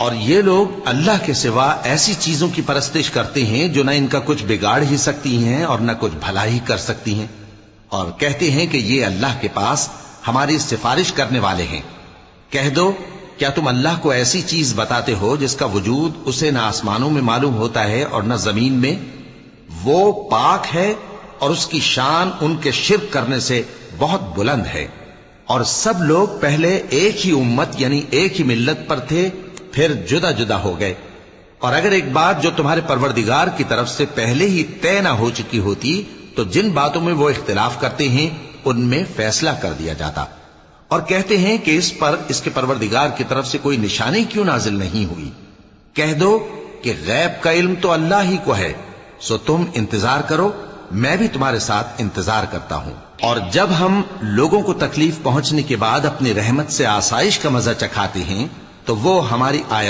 اور یہ لوگ اللہ کے سوا ایسی چیزوں کی پرستش کرتے ہیں جو نہ ان کا کچھ بگاڑ ہی سکتی ہیں اور نہ کچھ بھلا ہی کر سکتی ہیں، اور کہتے ہیں کہ یہ اللہ کے پاس ہماری سفارش کرنے والے ہیں۔ کہہ دو کیا تم اللہ کو ایسی چیز بتاتے ہو جس کا وجود اسے نہ آسمانوں میں معلوم ہوتا ہے اور نہ زمین میں؟ وہ پاک ہے اور اس کی شان ان کے شرک کرنے سے بہت بلند ہے۔ اور سب لوگ پہلے ایک ہی امت یعنی ایک ہی ملت پر تھے، پھر جدا جدا ہو گئے۔ اور اگر ایک بات جو تمہارے پروردگار کی طرف سے پہلے ہی طے نہ ہو چکی ہوتی تو جن باتوں میں وہ اختلاف کرتے ہیں ان میں فیصلہ کر دیا جاتا۔ اور کہتے ہیں کہ اس پر اس کے پروردگار کی طرف سے کوئی نشانی کیوں نازل نہیں ہوئی؟ کہہ دو کہ غیب کا علم تو اللہ ہی کو ہے، سو تم انتظار کرو، میں بھی تمہارے ساتھ انتظار کرتا ہوں۔ اور جب ہم لوگوں کو تکلیف پہنچنے کے بعد اپنی رحمت سے آسائش کا مزہ چکھاتے ہیں تو وہ ہماری آیت